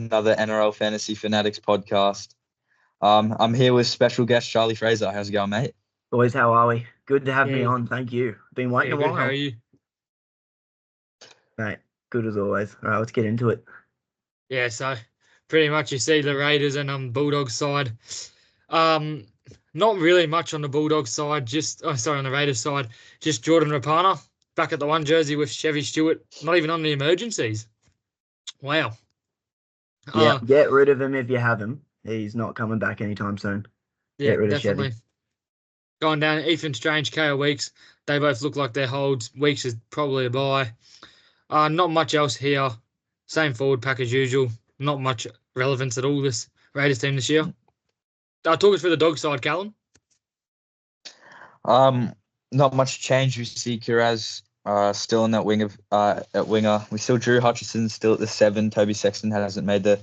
another NRL Fantasy Fanatics podcast. I'm here with special guest Charlie Fraser. How's it going, mate? Boys, how are we? Good to have me on. Thank you. Been waiting a while. How are you? Mate, good as always. All right, let's get into it. Yeah, so pretty much you see the Raiders and Bulldogs side. Not really much on the Bulldogs side, on the Raiders side. Just Jordan Rapana back at the one jersey with Chevy Stewart, not even on the emergencies. Wow. Yeah, get rid of him if you have him. He's not coming back anytime soon. Yeah, definitely. Going down, Ethan Strange, KO Weeks. They both look like their holds. Weeks is probably a buy. Not much else here. Same forward pack as usual. Not much relevance at all, this Raiders team this year. Talk us through the dog side, Callum. Not much change. We see Kiraz still in that wing at winger. We still Drew Hutchison still at the 7. Toby Sexton hasn't made the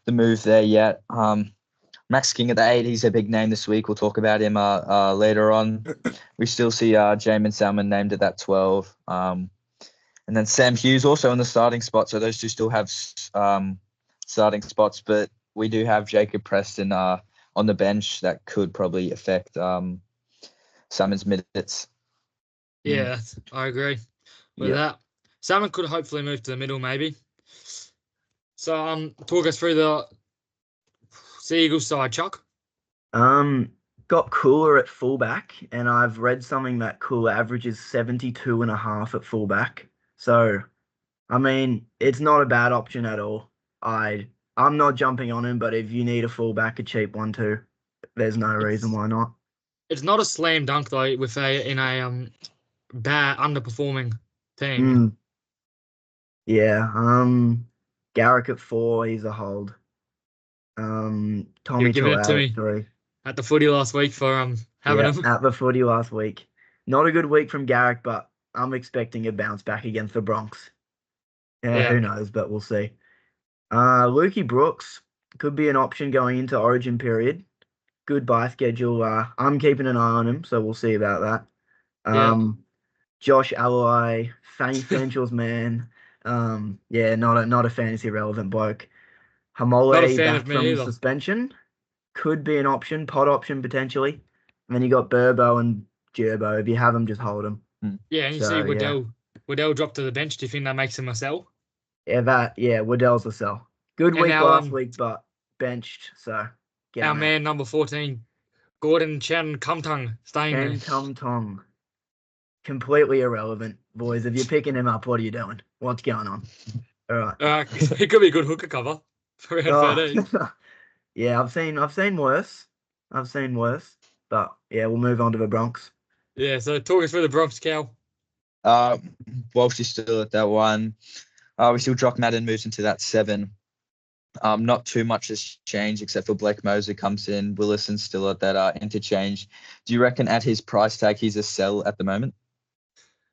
move there yet. Max King at the 8. He's a big name this week. We'll talk about him later on. We still see Jamin Salmon named at that 12. And then Sam Hughes also in the starting spot. So those two still have starting spots, but we do have Jacob Preston on the bench that could probably affect Salmon's minutes. Yeah, I agree with that. Salmon could hopefully move to the middle, maybe. So, talk us through the Sea Eagles side, Chuck. Got Cooler at fullback, and I've read something that Cooler averages 72.5 at fullback. So, I mean, it's not a bad option at all. I'm not jumping on him, but if you need a fullback, a cheap one too, there's no reason why not. It's not a slam dunk though in a bad underperforming team. Yeah. Garrick at 4, he's a hold. Tommy giving it to me 3. At the footy last week for having him. At the footy last week. Not a good week from Garrick, but I'm expecting a bounce back against the Bronx. Yeah, who knows, but we'll see. Lukey Brooks could be an option going into Origin period. Good buy schedule. I'm keeping an eye on him, so we'll see about that. Josh Alloy, Fanshaws man. Not a fantasy relevant bloke. Hamole back from suspension. Could be an option, pod option potentially. And then you got Burbo and Gerbo. If you have them, just hold them. Yeah, and you see Waddell drop to the bench. Do you think that makes him a sell? Yeah, Waddell's a sell. Good week last week, but benched, so our man number 14, Gordon Chen Kumtung, staying there. Chen Kumtung. Completely irrelevant, boys. If you're picking him up, what are you doing? What's going on? All right. It could be a good hooker cover for round 13. Yeah, I've seen worse. But yeah, we'll move on to the Bronx. Yeah, so talk us through the Bronx, Cal. Walsh is still at that 1. We still Jock Madden moves into that 7. Not too much has changed except for Blake Moser comes in. Willison's still at that interchange. Do you reckon at his price tag he's a sell at the moment?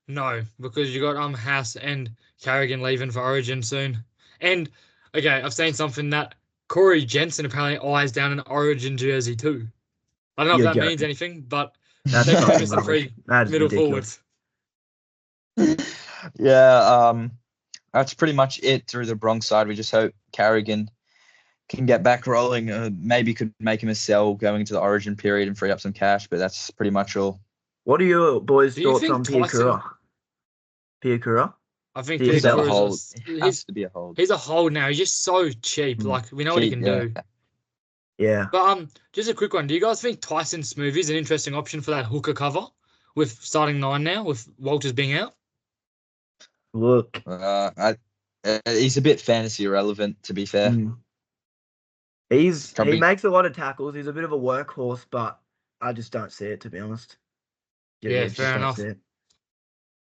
No, because you got Haas and Carrigan leaving for Origin soon. And okay, I've seen something that Corey Jensen apparently eyes down an Origin jersey too. I don't know if that means anything, but they've given some free middle forwards. Yeah, that's pretty much it through the Bronx side. We just hope Carrigan can get back rolling. Maybe could make him a sell going into the Origin period and free up some cash, but that's pretty much all. What are your boys' thoughts on Piakura? I think Piakura has to be a hold. He's a hold now. He's just so cheap. Like, we know what he can do. Yeah. But just a quick one. Do you guys think Tyson Smoothie is an interesting option for that hooker cover with starting 9 now, with Walters being out? Look. He's a bit fantasy irrelevant, to be fair. He makes a lot of tackles. He's a bit of a workhorse, but I just don't see it, to be honest. Yeah, fair enough.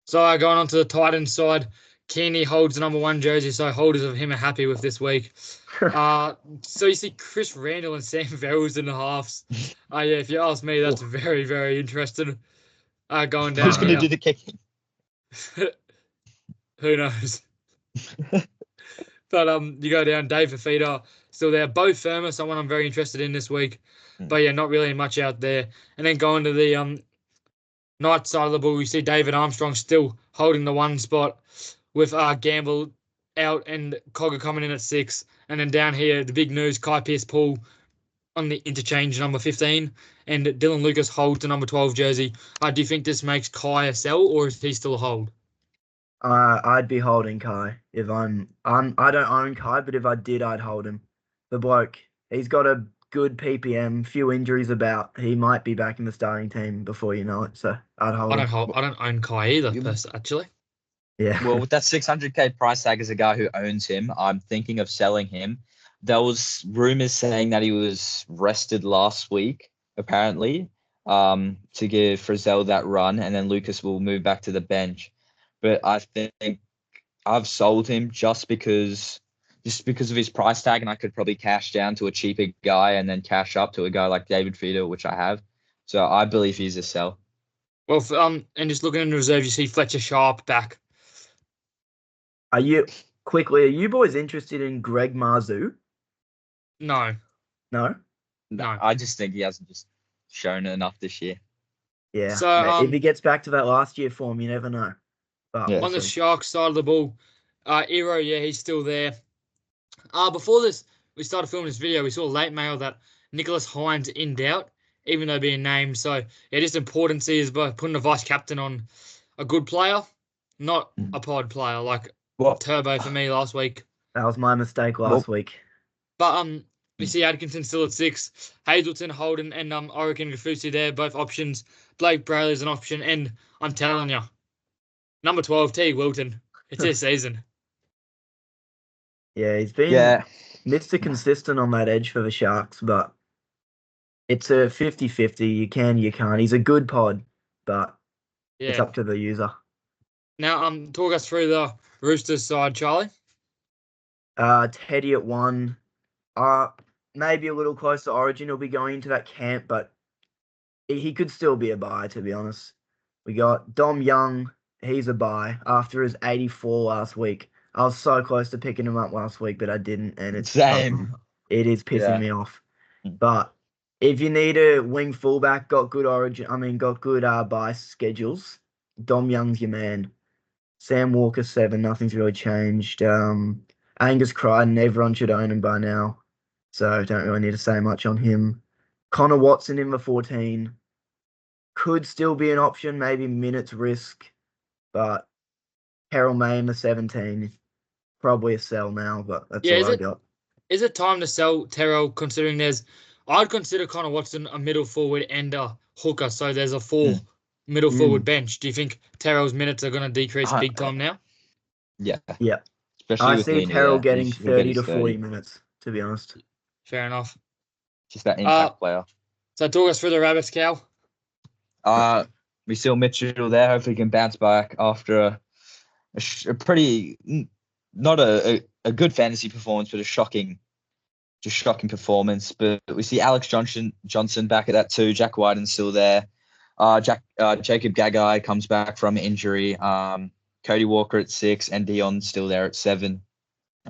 So going on to the Titans side, Keeney holds the number 1 jersey, so holders of him are happy with this week. So you see Chris Randall and Sam Verrills in the halves. If you ask me, that's very, very interesting. Going down. Who's going to do the kicking? Who knows? But you go down, Dave Fafita still there. Bo Firma, someone I'm very interested in this week. But yeah, not really much out there. And then going to the Knights side of the ball, we see David Armstrong still holding the 1 spot with Gamble out and Cogger coming in at 6. And then down here, the big news, Kai Pearce-Paul on the interchange number 15 and Dylan Lucas holds the number 12 jersey. Do you think this makes Kai a sell or is he still a hold? I'd be holding Kai if I don't own Kai, but if I did, I'd hold him. The bloke, he's got a good PPM, few injuries about. He might be back in the starting team before you know it. So I'd hold him. I don't own Kai either, actually. Yeah. Well, with that 600K price tag as a guy who owns him, I'm thinking of selling him. There was rumors saying that he was rested last week, apparently, to give Frizzell that run, and then Lucas will move back to the bench. But I think I've sold him just because of his price tag, and I could probably cash down to a cheaper guy and then cash up to a guy like David Feeder, which I have. So I believe he's a sell. Well, and just looking in the reserve, you see Fletcher Sharp back. Are you boys interested in Greg Marzu? No. No? No. I just think he hasn't just shown enough this year. Yeah. So if he gets back to that last year form, you never know. But Yeah. On the Sharks side of the ball, Ero, yeah, he's still there. Before we started filming this video, we saw late mail that Nicholas Hines in doubt, even though being named. So, yeah, just importance is by putting a vice captain on a good player, not a pod player like Turbo for me last week. That was my mistake last week. But we see Atkinson still at 6, Hazleton, Holden, and Oregon Gafusi there, both options. Blake Brayley's an option, and I'm telling you, number 12, T. Wilton. It's his season. Yeah, he's been Mr. Consistent on that edge for the Sharks, but it's a 50-50. You can, you can't. He's a good pod, but it's up to the user. Now, talk us through the Roosters side, Charlie. Teddy at 1. Maybe a little close to Origin. He'll be going into that camp, but he could still be a buy, to be honest. We got Dom Young. He's a buy after his 84 last week. I was so close to picking him up last week, but I didn't, and it's same. It is pissing me off. But if you need a wing fullback, got good buy schedules. Dom Young's your man. Sam Walker 7. Nothing's really changed. Angus Crichton, everyone should own him by now, so don't really need to say much on him. Connor Watson in the 14 could still be an option, maybe minutes risk, but Terrell May in the 17, probably a sell now, but that's all I got. Is it time to sell Terrell, considering I'd consider Connor Watson a middle forward and a hooker, so there's a 4 middle forward bench. Do you think Terrell's minutes are going to decrease big time now? Yeah. Especially I see Terrell getting 30 to 40 minutes, to be honest. Fair enough. Just that impact player. So talk us through the Rabbits, Cal. We still Mitchell there. Hopefully he can bounce back after a pretty, not a good fantasy performance, but a shocking performance. But we see Alex Johnson back at that 2. Jack Wyden's still there. Jacob Gagai comes back from injury. Cody Walker at 6 and Dion's still there at 7.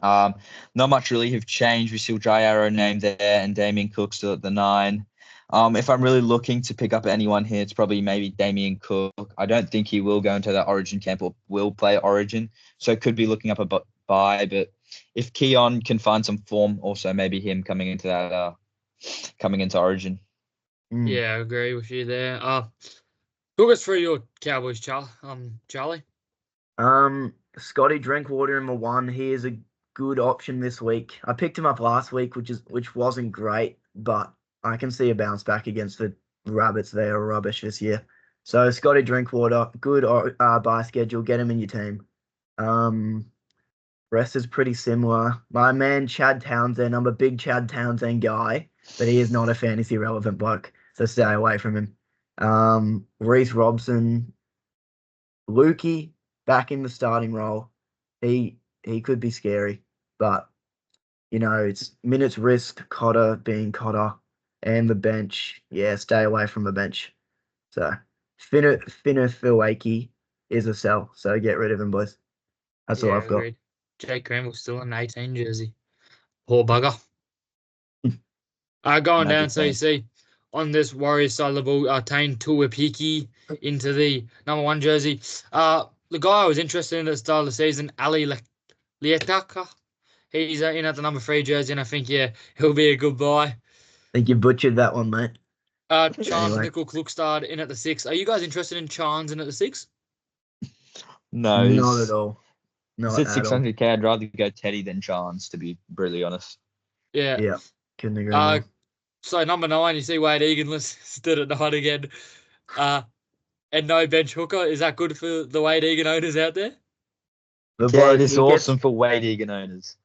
Not much really have changed. We still Dry Arrow named there and Damien Cook still at the 9. If I'm really looking to pick up anyone here, it's probably maybe Damien Cook. I don't think he will go into that Origin camp or will play Origin, so could be looking up a buy. But if Keon can find some form, also maybe him coming into Origin. Yeah, I agree with you there. Talk us through your Cowboys, Charlie. Scotty Drinkwater in the 1. He is a good option this week. I picked him up last week, which wasn't great, but I can see a bounce back against the Rabbits. They are rubbish this year. So Scotty Drinkwater, good buy schedule. Get him in your team. Rest is pretty similar. My man Chad Townsend, I'm a big Chad Townsend guy, but he is not a fantasy relevant bloke, so stay away from him. Reece Robson, Lukey back in the starting role. He could be scary, but it's minutes risk, Cotter being Cotter, and the bench. Yeah, stay away from the bench. So Finifilaki is a sell, so get rid of him, boys. That's all I've got. Agreed. Jake Granville's still in an 18 jersey. Poor bugger. Going down, so you see on this Warriors side of the ball, Tane Tuapiki into the number 1 jersey. The guy I was interested in at the start of the season, Ali Lietaka. He's in at the number 3 jersey, and I think, he'll be a good buy. I think you butchered that one, mate. Chance Anyway. Nickel Klukstad in at the 6. Are you guys interested in Chance in at the 6? No, Not at all. Is Not it at all. 600k? I'd rather go Teddy than Chance, to be brutally honest. Yeah. Yeah, couldn't agree more. So number 9, you see Wade Egan listed at 9 again. And no bench hooker. Is that good for the Wade Egan owners out there? Yeah, it is awesome for Wade Egan owners.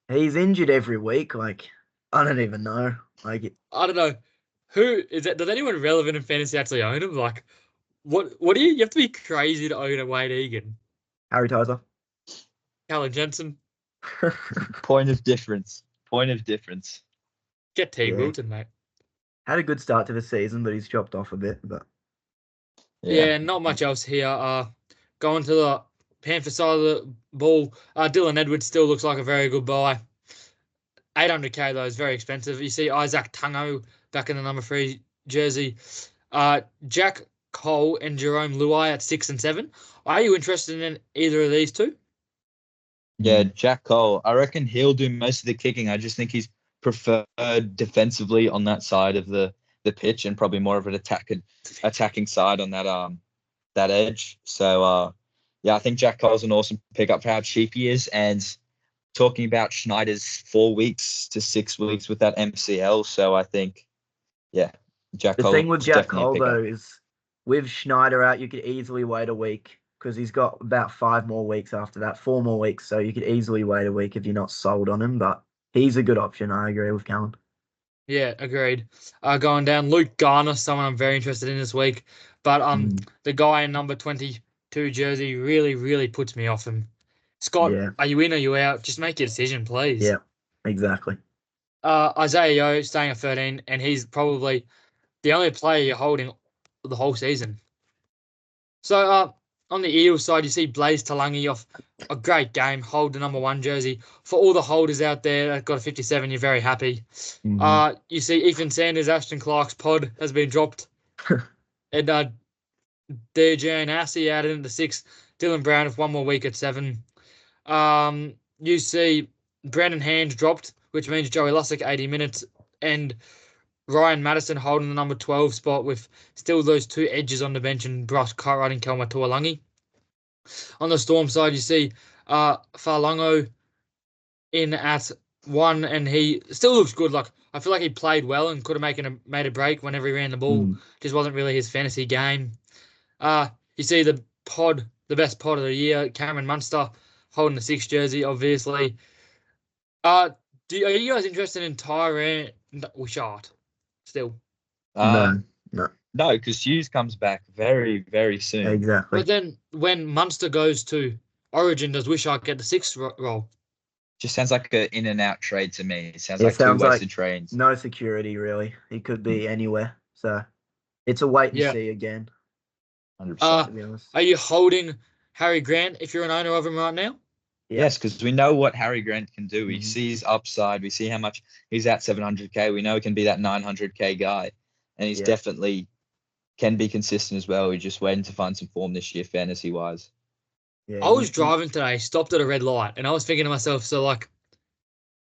He's injured every week. Like, I don't even know. Like, I don't know. Who is that? Does anyone relevant in fantasy actually own him? Like, what do you have to be crazy to own a Wade Egan? Harry Tizer. Callan Jensen. Point of difference. Get T. Wilton, mate. Had a good start to the season, but he's chopped off a bit. But yeah, not much else here. Going to the Panther side of the ball, Dylan Edwards still looks like a very good buy. 800k though is very expensive. You see Isaac Tungo back in the number 3 jersey. Jack Cole and Jerome Luai at 6 and 7. Are you interested in either of these two? Yeah, Jack Cole. I reckon he'll do most of the kicking. I just think he's preferred defensively on that side of the pitch and probably more of an attacking side on that edge. So yeah, I think Jack Cole's an awesome pickup for how cheap he is. And talking about Schneider's 4 weeks to 6 weeks with that MCL. So I think, yeah, Jack Cole. The thing with Jack Cole though is with Schneider out, you could easily wait a week because he's got about 5 more weeks after that, 4 more weeks. So you could easily wait a week if you're not sold on him. But he's a good option. I agree with Callan. Yeah, agreed. Going down, Luke Garner, someone I'm very interested in this week. But the guy in number 22 jersey really, really puts me off him. Scott, Are you in or are you out? Just make your decision, please. Yeah, exactly. Isaiah Yeo staying at 13, and he's probably the only player you're holding the whole season. So on the Eels side, you see Blaze Talangi off a great game, hold the number 1 jersey. For all the holders out there that got a 57, you're very happy. Mm-hmm. You see Ethan Sanders, Ashton Clark's pod has been dropped. And DJ and Assey added into 6. Dylan Brown with 1 more week at 7. You see Brandon Hand dropped, which means Joey Lussick 80 minutes, and Ryan Madison holding the number 12 spot with still those 2 edges on the bench and Brush Cartwright and Kelma Tuolangi. On the Storm side, you see Farlongo in at 1, and he still looks good. Like, I feel like he played well and could have made a break whenever he ran the ball. Just wasn't really his fantasy game. You see the best pod of the year, Cameron Munster, holding the 6 jersey, obviously. Are you guys interested in Tyrant Wishart still? No, because Hughes comes back very, very soon. Exactly. But then when Munster goes to Origin, does Wishart get the 6th role? Just sounds like an in and out trade to me. It sounds like 2 wasted trades. No security, really. He could be anywhere. So it's a wait and see again. 100%. To be honest. Are you holding Harry Grant if you're an owner of him right now? Yeah. Yes, because we know what Harry Grant can do. We see his upside. We see how much he's at 700k. We know he can be that 900k guy. And he's definitely can be consistent as well. We're just waiting to find some form this year, fantasy-wise. Yeah, I was driving today, stopped at a red light, and I was thinking to myself, so, like,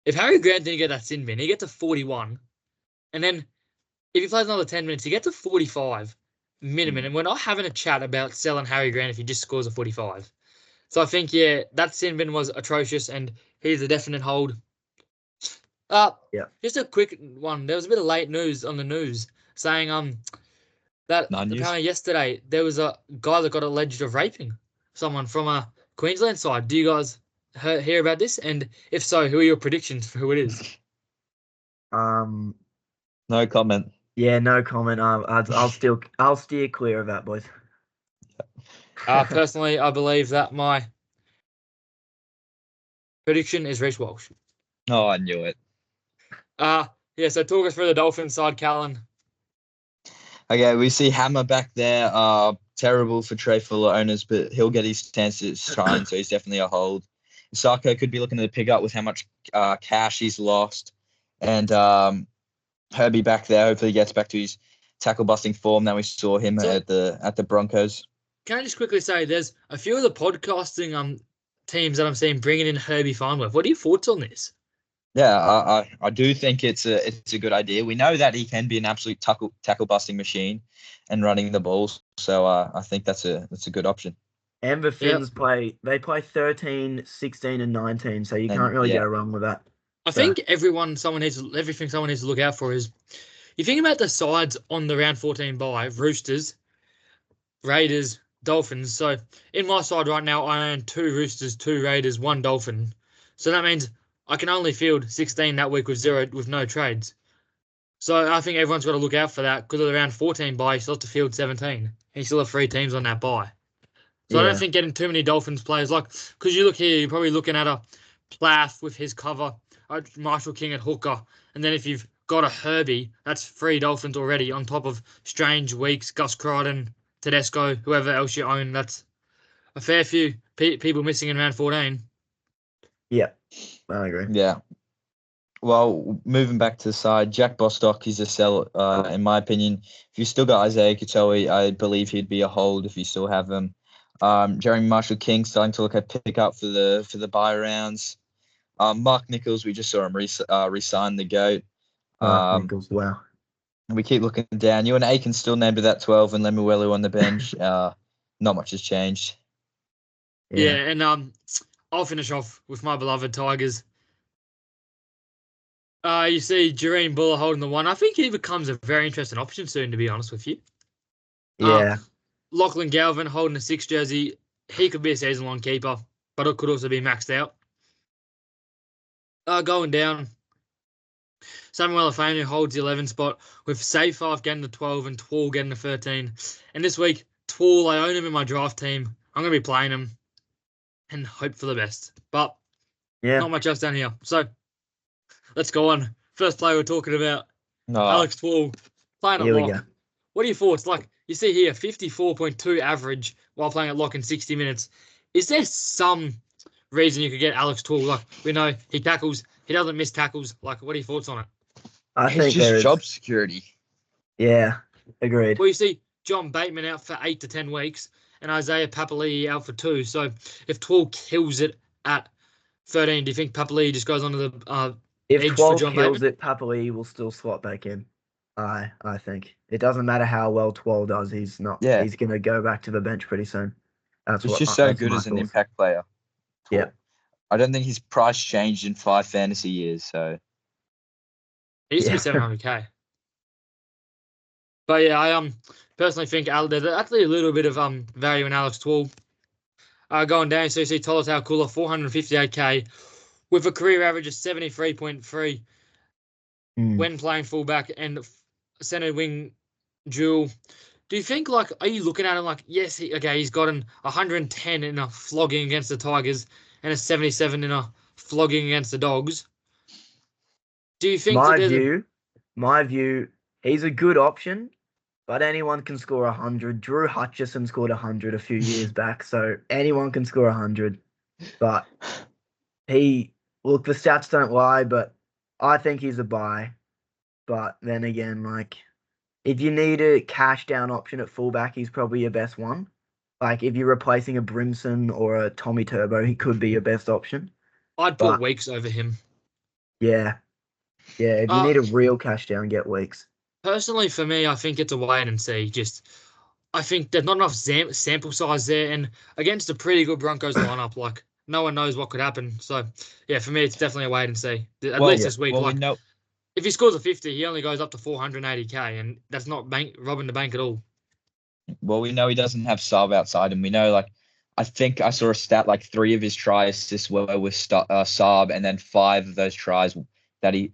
if Harry Grant didn't get that sin bin, he gets to 41. And then if he plays another 10 minutes, he gets to 45 minimum. And we're not having a chat about selling Harry Grant if he just scores a 45. So I think, that sin bin was atrocious, and he's a definite hold. Just a quick one. There was a bit of late news on the news saying that apparently yesterday there was a guy that got alleged of raping someone from a Queensland side. Do you guys hear about this? And if so, who are your predictions for who it is? No comment. Yeah, no comment. I'll steer clear of that, boys. Personally, I believe that my prediction is Reece Walsh. Oh, I knew it. So talk us through the Dolphins side, Callan. Okay, we see Hammer back there. Terrible for Trey Fuller owners, but he'll get his chance to shine, so he's definitely a hold. Sarko could be looking to pick up with how much cash he's lost. And Herbie back there hopefully gets back to his tackle busting form that we saw him at the Broncos. Can I just quickly say there's a few of the podcasting teams that I'm seeing bringing in Herbie Farnworth. What are your thoughts on this? Yeah, I do think it's a good idea. We know that he can be an absolute tackle busting machine and running the balls. So I think that's a good option. And the Finns play 13, 16, and 19, so you can't really go wrong with that. I think everything someone needs to look out for is, you think about the sides on the round 14 bye: Roosters, Raiders, Dolphins. So in my side right now, I own 2 Roosters, 2 Raiders, 1 Dolphin. So that means I can only field 16 that week with no trades. So I think everyone's got to look out for that, because of the round 14 bye, you still have to field 17. You still have 3 teams on that bye. So I don't think getting too many Dolphins players, because you look here, you're probably looking at a Plath with his cover, Marshall King at hooker, and then if you've got a Herbie, that's 3 Dolphins already, on top of Strange, Weeks, Gus Crichton, Tedesco, whoever else you own. That's a fair few people missing in round 14. Yeah, I agree. Yeah. Well, moving back to the side, Jack Bostock is a sell, in my opinion. If you still got Isaiah Katowi, I believe he'd be a hold if you still have him. Jeremy Marshall King starting to look at pick up for the bye rounds. Mark Nichols, we just saw him re-sign the GOAT. Mark Nichols, wow. We keep looking down. You and Aiken still named at that 12, and Lemuelu on the bench. Not much has changed. Yeah, and I'll finish off with my beloved Tigers. You see Jareen Buller holding the 1. I think he becomes a very interesting option soon, to be honest with you. Yeah. Lachlan Galvin holding a 6 jersey. He could be a season-long keeper, but it could also be maxed out. Going down, Samuel Afanu holds the 11 spot, with Save 5 getting the 12 and Twall getting the 13. And this week, Twall, I own him in my draft team. I'm going to be playing him and hope for the best. But not much else down here. So let's go on. First player we're talking about, Alex Twall, playing at lock. We go. What are your thoughts? You see here, 54.2 average while playing at lock in 60 minutes. Is there some reason you could get Alex Twall? We know he tackles, he doesn't miss tackles. What are your thoughts on it? I think just job security. Yeah, agreed. Well, you see John Bateman out for 8 to 10 weeks and Isaiah Papali'i out for 2. So if Twall kills it at 13, do you think Papali'i just goes onto the if Twall kills it, Papali'i will still slot back in. I think it doesn't matter how well Twall does. He's not. Yeah. He's going to go back to the bench pretty soon. He's just so good as an impact player. Yeah. I don't think his price changed in 5 fantasy years. So he used to be 700k. But yeah, I personally think there's actually a little bit of value in Alex Twall. Going down, so you see Tolotau Kula 458k with a career average of 73.3 when playing fullback and centre wing dual. Do you think are you looking at him yes, he's gotten 110 in a flogging against the Tigers and a 77 in a flogging against the Dogs? Do you think my view, he's a good option, but anyone can score 100. Drew Hutchison scored 100 a few years back, so anyone can score 100. But the stats don't lie, but I think he's a buy. But then again, if you need a cash down option at fullback, he's probably your best one. If you're replacing a Brimson or a Tommy Turbo, he could be your best option. I'd put Weeks over him. Yeah. Yeah, if you need a real cash down, get Weeks. Personally, for me, I think it's a wait and see. I think there's not enough sample size there, and against a pretty good Broncos lineup, no one knows what could happen. So, yeah, for me, it's definitely a wait and see. At least this week. Well, if he scores a 50, he only goes up to 480k, and that's not robbing the bank at all. Well, we know he doesn't have Saab outside, and we know, I think I saw a stat 3 of his try assists were with Saab, and then 5 of those tries that he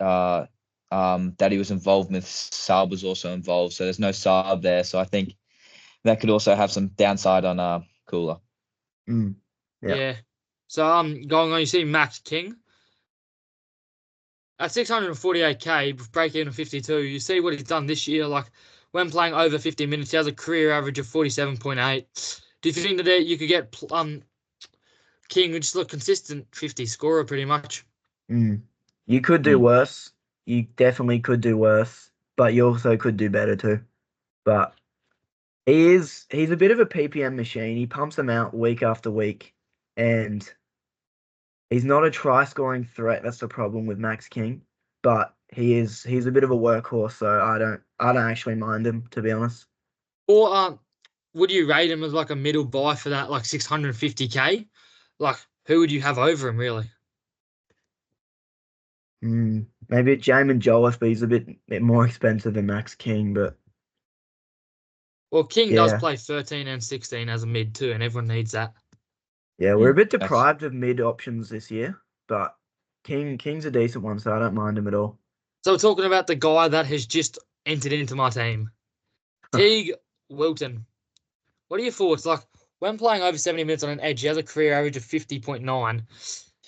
was involved with, Saab was also involved. So there's no Saab there. So I think that could also have some downside on Cooler. Yeah. So going on, you see Max King at 648k with break even of 52. You see what he's done this year. When playing over 50 minutes, he has a career average of 47.8. Do you think that you could get King, which is a consistent 50 scorer pretty much? You could do worse. You definitely could do worse, but you also could do better too. But he's a bit of a PPM machine. He pumps them out week after week, and He's not a try-scoring threat. That's the problem with Max King. But he's a bit of a workhorse, so I don't actually mind him, to be honest. Or would you rate him as like a middle buy for that like 650K? Like who would you have over him really? Maybe a Jamin Jolliffe, but he's a bit more expensive than Max King. But Well, King does yeah, play 13 and 16 as a mid too, and everyone needs that. yeah, we're a bit That's deprived of mid options this year, but King's a decent one, so I don't mind him at all. So we're talking about the guy that has just entered into my team, Teague Wilton. What are your thoughts? Like when playing over 70 minutes on an edge, he has a career average of 50.9,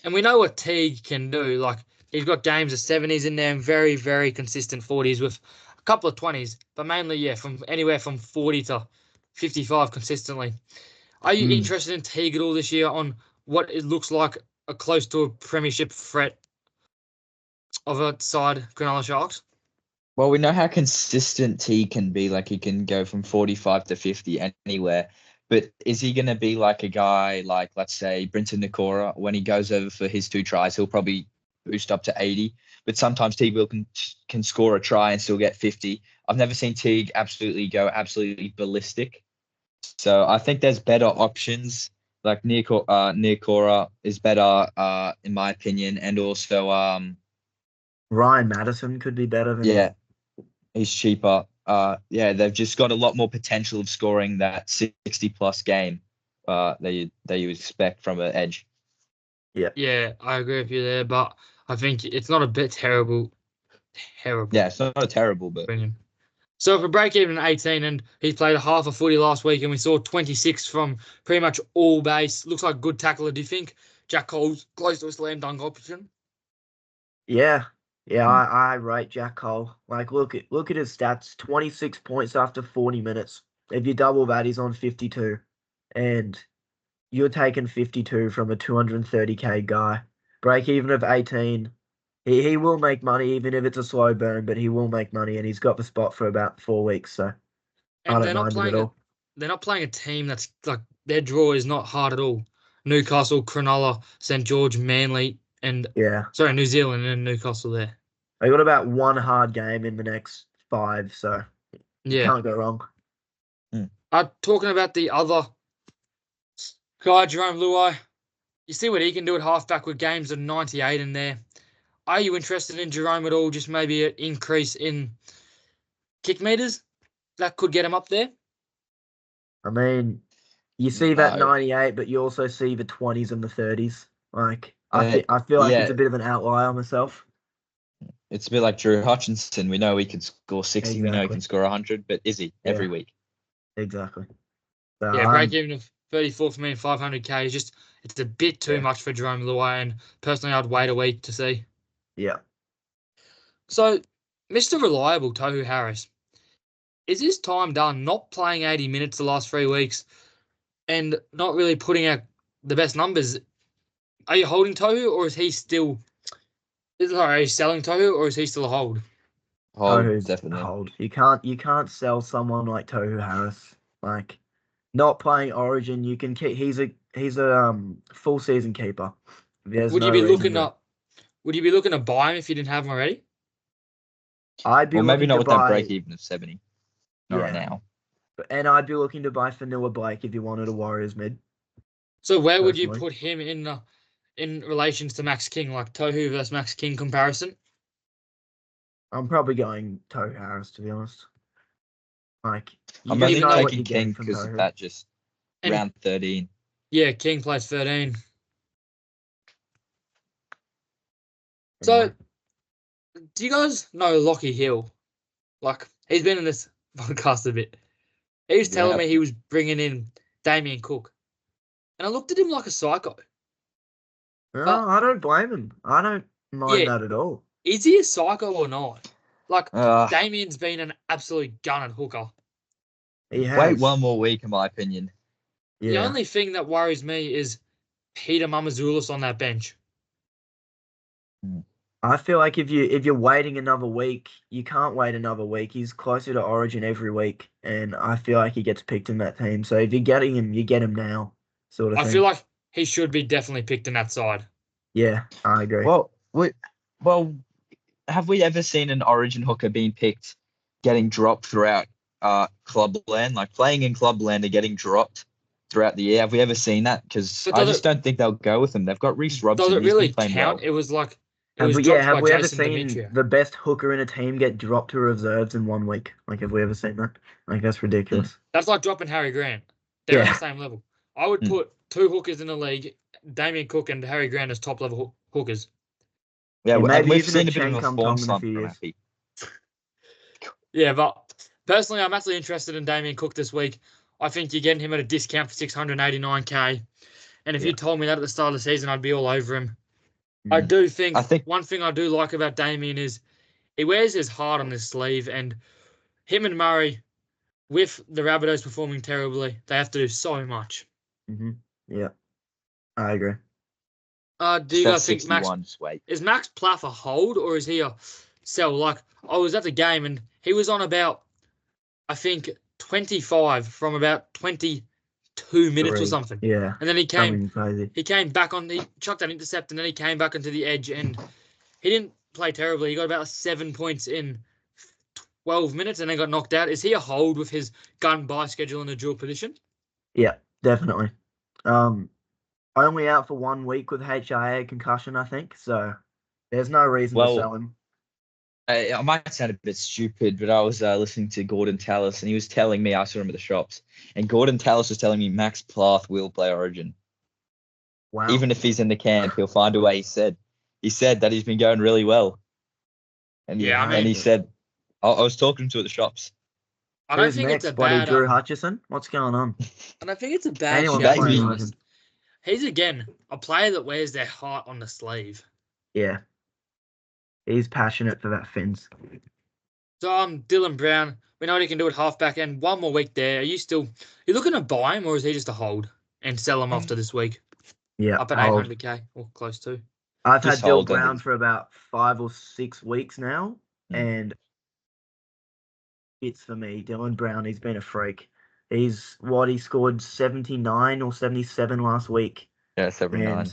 and we know what Teague can do. Like he's got games of 70s in there and very, very consistent 40s with a couple of 20s, but mainly from anywhere from 40 to 55 consistently. Are you interested in Teague at all this year on what it looks like a close to a premiership threat of a side, Cronulla Sharks? Well, we know how consistent he can be. Like he can go from 45 to 50 anywhere. But is he going to be like a guy like, let's say, Brinton Nakora? When he goes over for his 2 tries, he'll probably boost up to 80. But sometimes Teague can score a try and still get 50. I've never seen Teague go absolutely ballistic. So I think there's better options. Like Nakora is better, in my opinion. And also, Ryan Madison could be better than yeah. He's cheaper. They've just got a lot more potential of scoring that 60-plus game that you expect from an edge. Yeah, I agree with you there, but I think it's not a bit terrible. Yeah, it's not a terrible, but Opinion. So if we break even at 18 and he played a half a footy last week and we saw 26 from pretty much all base, looks like a good tackler. Do you think Jack Cole's close to a slam dunk option? Yeah, I rate Jack Cole. Like, look at his stats: 26 points after 40 minutes. If you double that, he's on 52, and you're taking 52 from a 230K guy. Break even of 18. He will make money even if it's a slow burn, but he will make money, and he's got the spot for about 4 weeks, so I And don't mind him at all. They're not playing a team that's like their draw is not hard at all. Newcastle, Cronulla, St George, Manly, and Yeah, New Zealand and Newcastle there. they got about one hard game in the next 5, so you can't go wrong. Talking about the other guy, Jerome Luai, you see what he can do at halfback with games of 98 in there. Are you interested in Jerome at all? Just maybe an increase in kick meters that could get him up there. I mean, you see that 98, but you also see the 20s and the 30s. Like, I feel like it's a bit of an outlier myself. It's a bit like Drew Hutchinson. We know he can score 60. Exactly. We know he can score 100, but is he every week? Exactly. So, break even of 34 for me and 500K is just, it's a bit too much for Jerome Luai, and personally I'd wait a week to see. Yeah. So, Mr. Reliable Tohu Harris, is his time done not playing 80 minutes the last 3 weeks and not really putting out the best numbers? Are you holding Tohu, or is he still... Are you selling Tohu, or is he still a hold? Tohu's definitely. Hold. You can't sell someone like Tohu Harris. Like, not playing Origin, you can keep. He's a full season keeper. Would you be looking to buy him if you didn't have him already? I'd be maybe looking not to with buy, that break even of 70. Not right now. And I'd be looking to buy Fanua Blake if you wanted a Warriors mid. So where would you put him in relations to Max King, like Tohu versus Max King comparison? I'm probably going Tohu Harris, to be honest. Like, I'm only taking King because of that, just round 13. Yeah, King plays 13. So, do you guys know Lockie Hill? Like, he's been in this podcast a bit. He was telling me he was bringing in Damien Cook. And I looked at him like a psycho. No, I don't blame him. I don't mind that at all. Is he a psycho or not? Like, Damien's been an absolute gun at hooker. He has. Wait one more week, in my opinion. Yeah. The only thing that worries me is Peter Mamazoulis on that bench. I feel like if you're waiting another week, you can't wait another week. He's closer to Origin every week, and I feel like he gets picked in that team. So if you're getting him, you get him now, sort of thing. I feel like he should be definitely picked in that side. Yeah, I agree. Well, have we ever seen an Origin hooker being picked, getting dropped throughout clubland, like playing in clubland and getting dropped throughout the year? Have we ever seen that? Because I just don't think they'll go with him. They've got Reece Robson. Does it He's really been playing count? well. It was like have we dropped by ever Jason seen Demetria. the best hooker in a team get dropped to reserves in 1 week? Like, have we ever seen that? Like, that's ridiculous. That's like dropping Harry Grant. They're on the same level. I would put 2 hookers in the league, Damien Cook and Harry Grant as top level hookers. Yeah, maybe and we've even seen a a bit of a Chen form come in a slump few from years. Happy. Yeah, but personally, I'm actually interested in Damien Cook this week. I think you're getting him at a discount for 689k. And if you told me that at the start of the season, I'd be all over him. I do think one thing I do like about Damien is he wears his heart on his sleeve, and him and Murray, with the Rabbitohs performing terribly, they have to do so much. Mm-hmm. Yeah, I agree. Do you guys think is Max Plath a hold or is he a sell? Like, I was at the game and he was on about, I think, 25 from about 22 minutes or something. Yeah. And then he came back on, he chucked that intercept and then he came back onto the edge and he didn't play terribly. He got about 7 points in 12 minutes and then got knocked out. Is he a hold with his gun buy schedule in a dual position? Yeah, definitely. Only out for 1 week with HIA concussion, I think. So there's no reason to sell him. I might sound a bit stupid, but I was listening to Gordon Tallis, and he was telling me, I saw him at the shops, and Gordon Tallis was telling me Max Plath will play Origin. Wow. Even if he's in the camp, he'll find a way. He said that he's been going really well. And and he said, I was talking to at the shops. I don't think it's a bad... Drew Hutchison? What's going on? And I think it's a bad shout. He's, again, a player that wears their heart on the sleeve. Yeah. He's passionate for that Finns. So Dylan Brown. We know what he can do at halfback, and 1 more week there. Are you looking to buy him, or is he just a hold and sell him after this week? Yeah. Up at 800k or close to. I've had Dylan Brown for about 5 or 6 weeks now, and it's for me. Dylan Brown, he's been a freak. He scored 79 or 77 last week. Yeah, 79.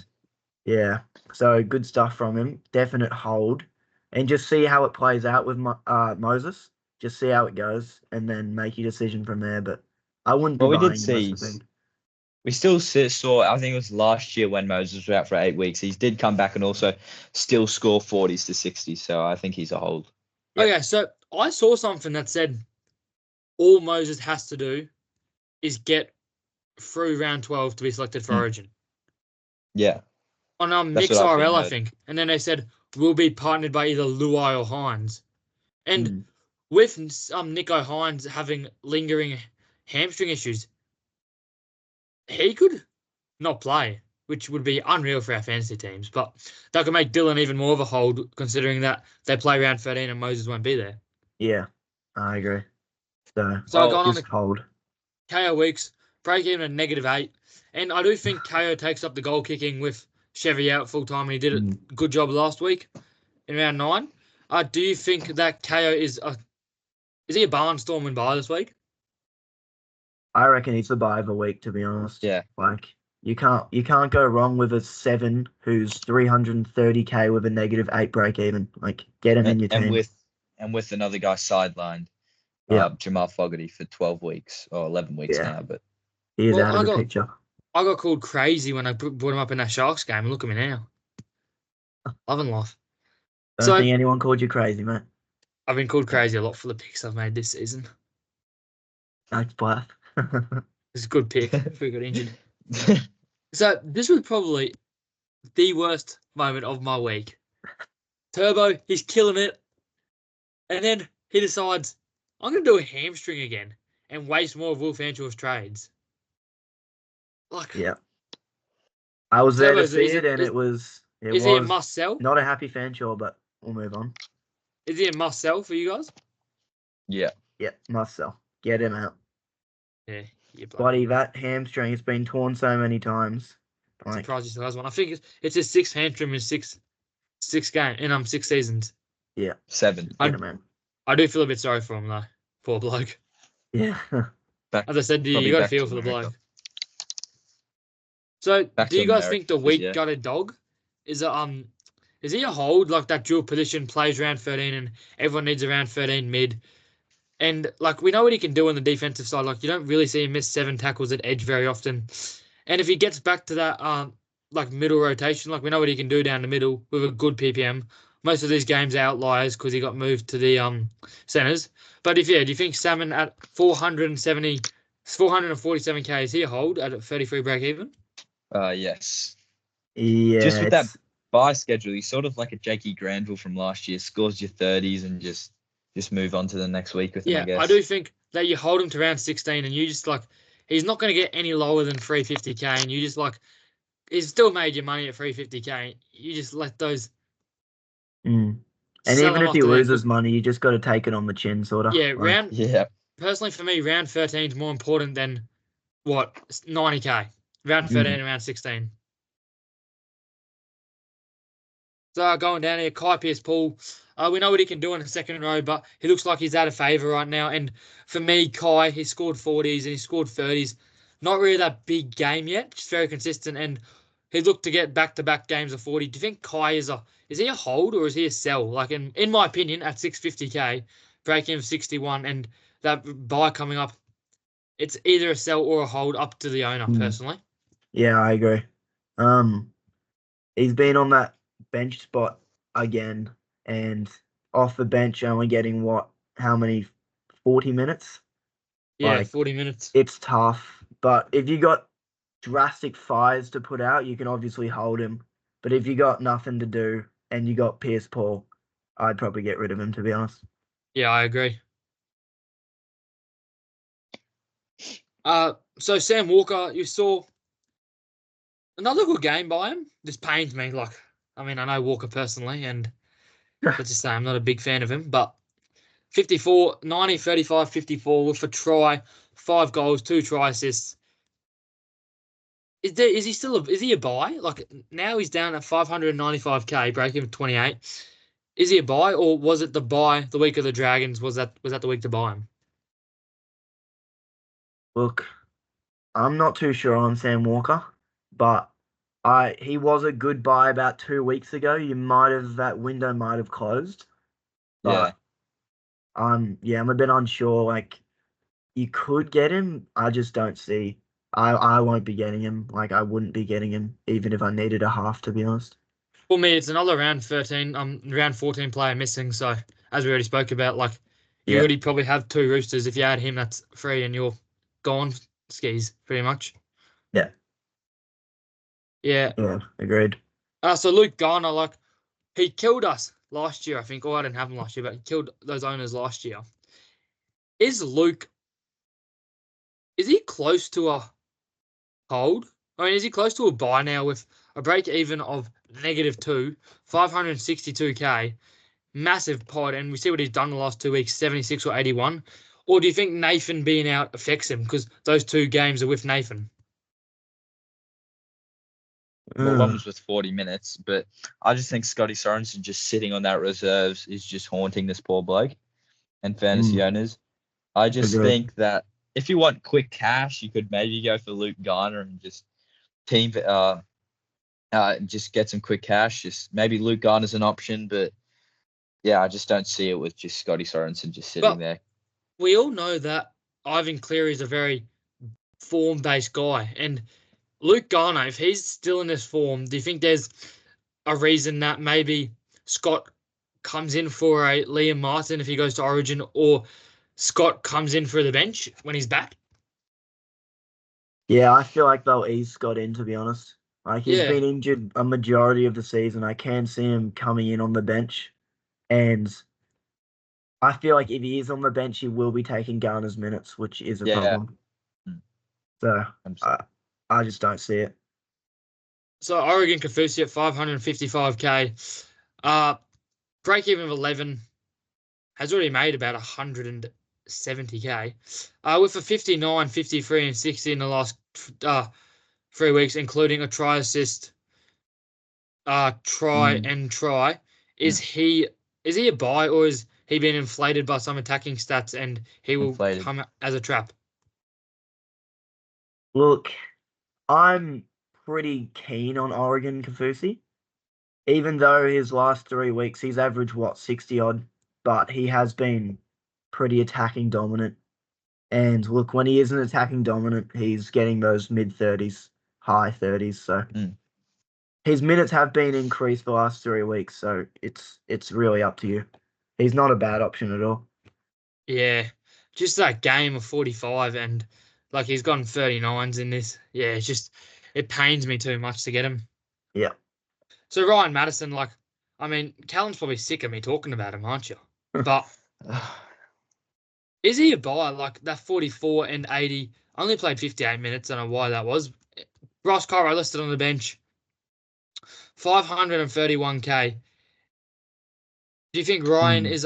Yeah, so good stuff from him. Definite hold. And just see how it plays out with Moses. Just see how it goes and then make your decision from there. But I wouldn't be buying him. We still saw, I think it was last year when Moses was out for 8 weeks. He did come back and also still score 40s to 60s. So I think he's a hold. Yep. Okay, so I saw something that said all Moses has to do is get through round 12 to be selected for Origin. Yeah. On Mix RL, I think. And then they said, we'll be partnered by either Luai or Hines. And with Nico Hines having lingering hamstring issues, he could not play, which would be unreal for our fantasy teams. But that could make Dylan even more of a hold, considering that they play round 13 and Moses won't be there. Yeah, I agree. So going on to hold. KO weeks, break even at -8. And I do think KO takes up the goal kicking with Chevy out full time, and he did a good job last week in round 9. Do you think that KO is he a barnstorming buy this week? I reckon he's the buy of the week, to be honest. Yeah. Like you can't go wrong with a 7 who's 330k with a -8 break even. Like get him in your team. And with another guy sidelined, Jamal Fogarty for 12 weeks or 11 weeks now, but he is out of the picture. I got called crazy when I brought him up in that Sharks game, and look at me now. Loving life. Don't think anyone called you crazy, mate. I've been called crazy a lot for the picks I've made this season. Thanks, Plath. It's a good pick if we got injured. So this was probably the worst moment of my week. Turbo, he's killing it. And then he decides, I'm going to do a hamstring again and waste more of Will Fanchur's trades. Yeah. I was there to see it, and it was... Is he a must sell? Not a happy Fanchur, but we'll move on. Is he a must sell for you guys? Yeah. Yeah, must sell. Get him out. Yeah. Bloody that hamstring has been torn so many times. I'm surprised he still has one. I think it's his 6th hamstring in six games in 6 seasons. Yeah. 7. I do feel a bit sorry for him though. Poor bloke. Yeah. As I said to you, you got to feel for the bloke. So, do you guys think the week got a dog? is he a hold like that dual position plays round 13 and everyone needs around 13 mid? And like we know what he can do on the defensive side. Like you don't really see him miss 7 tackles at edge very often. And if he gets back to that like middle rotation, like we know what he can do down the middle with a good PPM. Most of these games are outliers because he got moved to the centers. But do you think Salmon at 447k is he a hold at a 33 break even? Yes. Yeah. Just with that bye schedule, he's sort of like a Jakey Granville from last year. Scores your 30s and just move on to the next week with him, I guess. I do think that you hold him to around 16 and you just like he's not going to get any lower than 350k and you just like he's still made your money at 350k. You just let those. And even if he loses money, you just got to take it on the chin, sort of. Yeah, Personally, for me, round 13 is more important than what 90k. Round 13, around 16. So going down here, Kai Pearce-Paul. We know what he can do in the second row, but he looks like he's out of favour right now. And for me, Kai, he scored 40s and he scored 30s. Not really that big game yet, just very consistent. And he looked to get back-to-back games of 40. Do you think Kai is he a hold or is he a sell? Like in my opinion, at 650k, breaking of 61, and that buy coming up, it's either a sell or a hold up to the owner personally. Yeah, I agree. He's been on that bench spot again, and off the bench only getting how many 40 minutes? Yeah, 40 minutes. It's tough, but if you got drastic fires to put out, you can obviously hold him. But if you got nothing to do and you got Pearce-Paul, I'd probably get rid of him, to be honest. Yeah, I agree. So Sam Walker, you saw another good game by him. This pains me. I know Walker personally, and let's just say I'm not a big fan of him, but 54, 90, 35, 54 with a try, 5 goals, 2 try assists. Is he a buy? Like now he's down at 595k, breaking 28. Is he a buy, or was it the buy the week of the Dragons? Was that the week to buy him? Look, I'm not too sure on Sam Walker, but he was a good buy about 2 weeks ago. That window might have closed. But, I'm a bit unsure. Like, you could get him. I just don't see. I won't be getting him. Like, I wouldn't be getting him even if I needed a half, to be honest. For me, it's another round 13, round 14 player missing. So as we already spoke about, like you already probably have 2 Roosters. If you add him, that's 3, and you're gone skis pretty much. Yeah. Yeah. Yeah, agreed. So Luke Garner, he killed us last year, I think. Or I didn't have him last year, but he killed those owners last year. Is he close to a hold? Is he close to a buy now with a break even of -2, 562k, massive pod, and we see what he's done the last 2 weeks, 76 or 81? Or do you think Nathan being out affects him because those 2 games are with Nathan? Well, one was with 40 minutes, but I just think Scotty Sorensen just sitting on that reserves is just haunting this poor bloke and fantasy owners. I just think that if you want quick cash, you could maybe go for Luke Garner and just just get some quick cash. Just maybe Luke Garner's an option, but yeah, I just don't see it with just Scotty Sorensen just sitting there. We all know that Ivan Cleary is a very form-based guy, and Luke Garner, if he's still in this form, do you think there's a reason that maybe Scott comes in for a Liam Martin if he goes to Origin, or Scott comes in for the bench when he's back? Yeah, I feel like they'll ease Scott in, to be honest. Like, he's been injured a majority of the season. I can see him coming in on the bench. And I feel like if he is on the bench, he will be taking Garner's minutes, which is a problem. So, I just don't see it. So, Oregon Kafusi at 555k. Break even of 11. Has already made about 170k. With a 59, 53, and 60 in the last 3 weeks, including a try assist, try. Is he a buy, or is he been inflated by some attacking stats and he will come as a trap? Look, I'm pretty keen on Oregon Kafusi. even though his last 3 weeks he's averaged 60 odd, but he has been pretty attacking dominant. And look, when he isn't attacking dominant, he's getting those mid-30s, high 30s. So his minutes have been increased the last 3 weeks. So it's really up to you. He's not a bad option at all. Yeah, just that game of 45 and like he's gotten 39s in this. Yeah, it's just it pains me too much to get him. Yeah. So Ryan Madison, like, I mean, Callum's probably sick of me talking about him, aren't you? But is he a buy? Like that 44 and 80 only played 58 minutes. I don't know why that was. Ross Cairo listed on the bench, 531k. Do you think Ryan is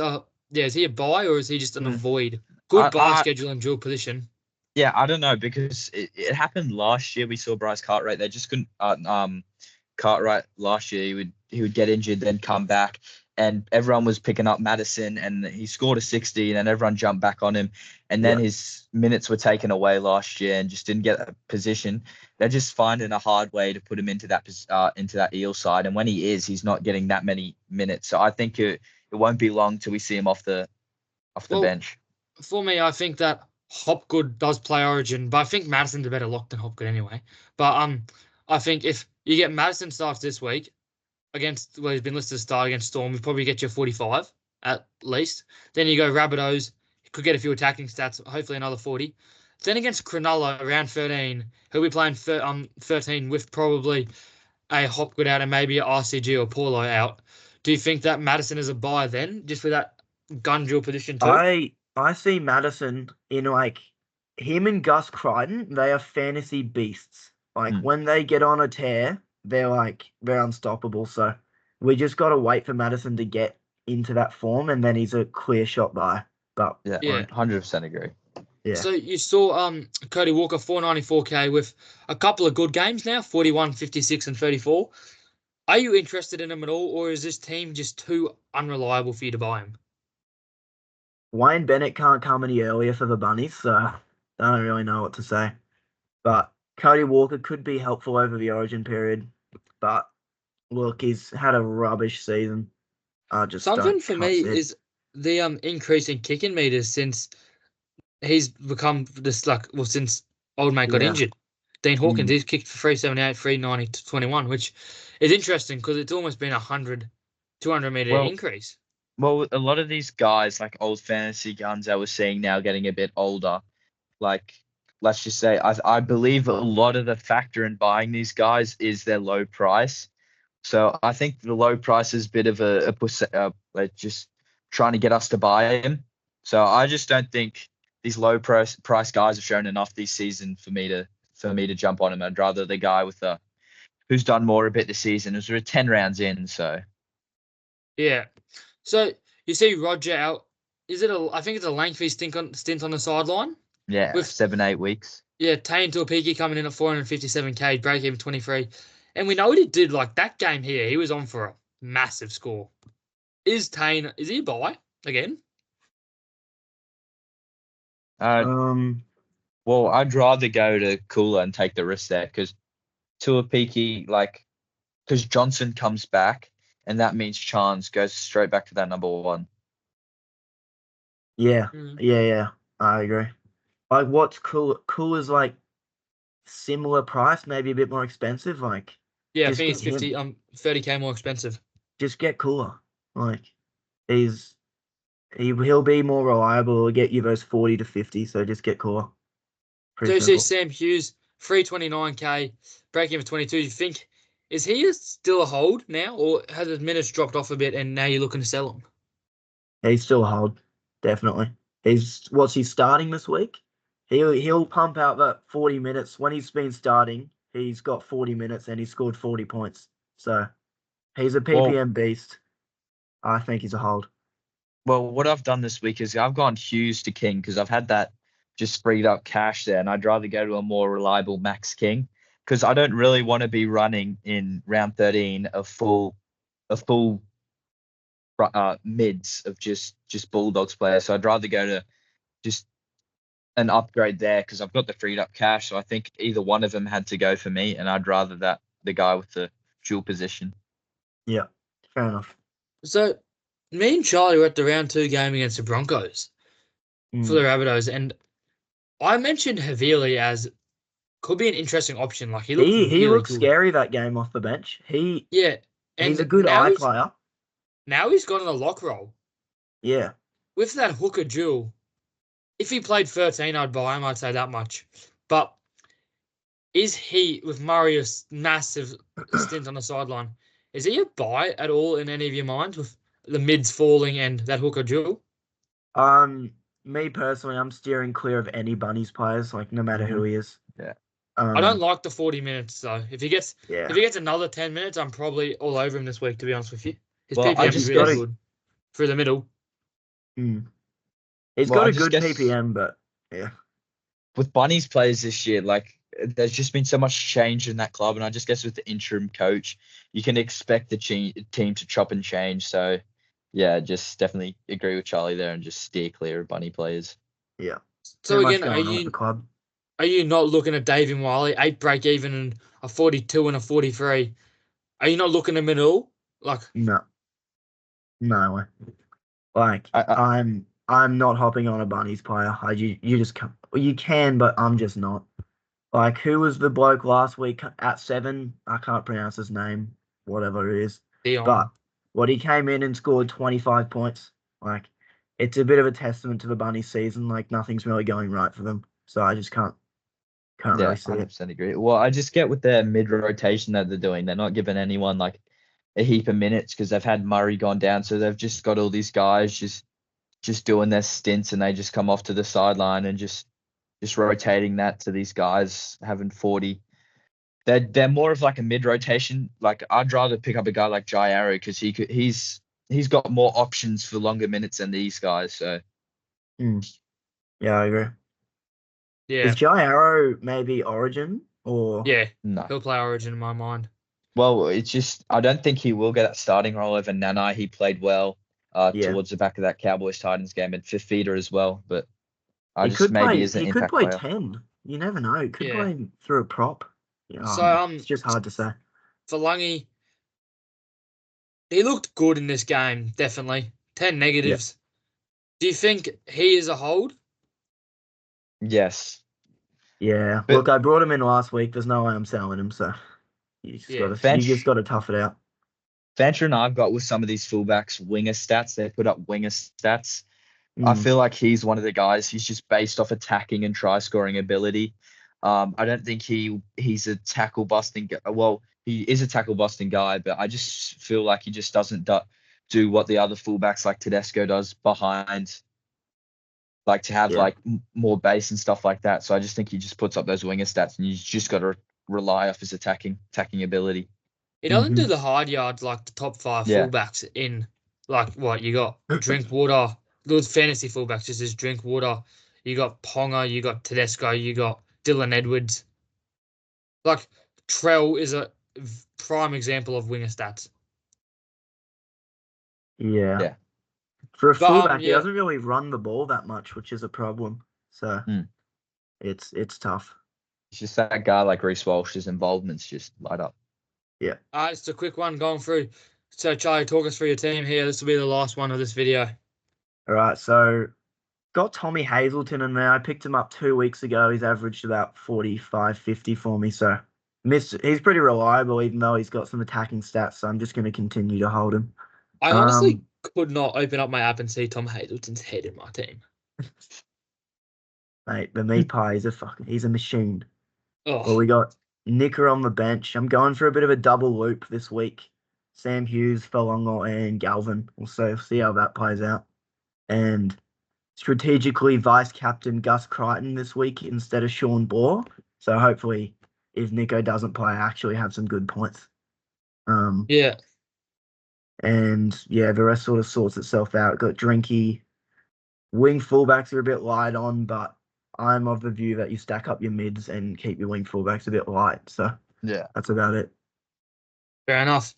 is he a buy or is he just an avoid? Good buy schedule and dual position. Yeah, I don't know because it happened last year. We saw Bryce Cartwright. They just couldn't. Cartwright last year he would get injured, then come back, and everyone was picking up Madison, and he scored a 60, and then everyone jumped back on him, and then his minutes were taken away last year, and just didn't get a position. They're just finding a hard way to put him into that Eel side, and when he's not getting that many minutes. So I think it won't be long till we see him off the bench. For me, I think that Hopgood does play Origin, but I think Madison's a better lock than Hopgood anyway. But I think if you get Madison starts this week against, well, he's been listed to start against Storm, you probably get your 45 at least. Then you go Rabbitohs, you could get a few attacking stats, hopefully another 40. Then against Cronulla, around 13, he'll be playing 13 with probably a Hopgood out and maybe a RCG or Paulo out. Do you think that Madison is a buy then, just with that gun dual position too? I see Madison in like him and Gus Crichton. They are fantasy beasts. Like when they get on a tear, they're unstoppable. So we just got to wait for Madison to get into that form, and then he's a clear shot buy. But yeah, 100% agree. Yeah. So you saw Cody Walker 494k with a couple of good games now, 41, 56, and 34. Are you interested in him at all, or is this team just too unreliable for you to buy him? Wayne Bennett can't come any earlier for the Bunnies, so I don't really know what to say. But Cody Walker could be helpful over the Origin period. But look, he's had a rubbish season. Something for me is the increase in kicking meters since he's become this since old mate got injured. Dean Hawkins, he's kicked for 378, 390 to 21, which is interesting because it's almost been 200 meter increase. Well, a lot of these guys, like old fantasy guns that we're seeing now getting a bit older, like, let's just say, I believe a lot of the factor in buying these guys is their low price. So I think the low price is a bit of like just trying to get us to buy him. So I just don't think these low price guys have shown enough this season for me to jump on him. I'd rather the guy with who's done more a bit this season. It was 10 rounds in, so yeah. So you see Roger out. I think it's a lengthy stint on the sideline. Yeah, with 7-8 weeks. Yeah, Tane Tuapiki coming in at 457k, break even 23. And we know what he did. Like that game here, he was on for a massive score. Is he a buy again? Well, I'd rather go to Cooler and take the risk there because Tuapiki, because Johnson comes back, and that means Chance goes straight back to that number one. Yeah, I agree. Like, what's Cooler's like similar price, maybe a bit more expensive. Like, yeah, I think it's 30k more expensive. Just get Cooler. Like, he'll be more reliable. He'll get you those 40 to 50. So just get Cooler. So you see Sam Hughes, 329k, breaking for 22. Do you think is he still a hold now, or has his minutes dropped off a bit, and now you're looking to sell him? He's still a hold, definitely. He's starting this week? He'll pump out that 40 minutes. When he's been starting, he's got 40 minutes and he scored 40 points. So he's a PPM beast. I think he's a hold. Well, what I've done this week is I've gone Hughes to King because I've had that just freed up cash there, and I'd rather go to a more reliable Max King because I don't really want to be running in round 13 a full mids of just Bulldogs players. So I'd rather go to just an upgrade there because I've got the freed up cash. So I think either one of them had to go for me, and I'd rather the guy with the dual position. Yeah, fair enough. So, me and Charlie were at the round 2 game against the Broncos for the Rabbitohs, and I mentioned Havili as could be an interesting option. Like he looked He really looked good. scary that game off the bench. Yeah, and he's a good eye player. Now he's got in a lock role. Yeah. With that hooker duel, if he played 13, I'd buy him. I'd say that much. But is he, with Murray's massive stint on the sideline, is he a buy at all in any of your minds with the mids falling and that hooker duel? Me personally, I'm steering clear of any Bunnies players, like no matter who he is. Yeah. I don't like the 40 minutes though. If he gets another 10 minutes, I'm probably all over him this week. To be honest with you, his PPM is really good through the middle. He's got a good PPM, but yeah. With Bunnies players this year, like there's just been so much change in that club, and I just guess with the interim coach, you can expect the team to chop and change. So, yeah, just definitely agree with Charlie there and just steer clear of Bunny players. Yeah. So again, are you not looking at Davey Wiley, 8 break even and a 42 and a 43? Are you not looking at him at all? Like no way. Like I'm not hopping on a Bunnies player. You just can't. You can, but I'm just not. Like who was the bloke last week at 7? I can't pronounce his name. Whatever it is. Dion. But he came in and scored 25 points. Like it's a bit of a testament to the Bunnies season. Like nothing's really going right for them. So I just can't really see 100% agree. Well, I just get with their mid rotation that they're doing. They're not giving anyone like a heap of minutes because they've had Murray gone down, so they've just got all these guys just doing their stints, and they just come off to the sideline and just rotating that to these guys having 40. They're more of like a mid rotation. Like I'd rather pick up a guy like Jai Arrow because he's got more options for longer minutes than these guys. So yeah, I agree. Yeah. Is Jai Arrow maybe Origin or no? He'll play Origin in my mind. Well, it's just I don't think he will get that starting role over Nanai. He played well towards the back of that Cowboys Titans game, and Fifita as well. But he could play 10. You never know. He could play through a prop. So it's just hard to say. For Lungy, he looked good in this game. Definitely 10 negatives. Do you think he is a hold? Yes. Yeah. But, look, I brought him in last week. There's no way I'm selling him, so you just got to tough it out. Fancher and I've got with some of these fullbacks winger stats. They put up winger stats. I feel like he's one of the guys. He's just based off attacking and try scoring ability. I don't think he's a tackle busting. Well, he is a tackle busting guy, but I just feel like he just doesn't do what the other fullbacks like Tedesco does behind, like to have like more base and stuff like that. So I just think he just puts up those winger stats, and you just got to rely off his attacking ability. He doesn't do the hard yards like the top 5 fullbacks in like what you got. Drinkwater, those fantasy fullbacks just as Drinkwater. You got Ponga, you got Tedesco, you got Dylan Edwards. Like Trell is a prime example of winger stats. Yeah. For a fullback, he doesn't really run the ball that much, which is a problem. So it's tough. It's just that guy like Reece Walsh's involvements just light up. Yeah. It's a quick one going through. So Charlie, talk us through your team here. This will be the last one of this video. All right. So got Tommy Hazelton in there. I picked him up 2 weeks ago. He's averaged about 45, 50 for me. So he's pretty reliable, even though he's got some attacking stats. So I'm just going to continue to hold him. I honestly could not open up my app and see Tom Hazelton's head in my team. Mate, the meat pie is he's a machine. Oh. Well, we got Nicker on the bench. I'm going for a bit of a double loop this week. Sam Hughes, Falongo, and Galvin. We'll see how that plays out. And strategically, vice captain Gus Crichton this week instead of Sean Bohr. So hopefully, if Nico doesn't play, I actually have some good points. Yeah. And the rest sort of sorts itself out. Got Drinky. Wing fullbacks are a bit light on, but I'm of the view that you stack up your mids and keep your wing fullbacks a bit light. So that's about it. Fair enough.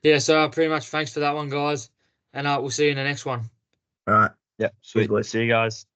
Yeah, so pretty much thanks for that one, guys. And we'll see you in the next one. All right. Yeah, sweet. See you guys.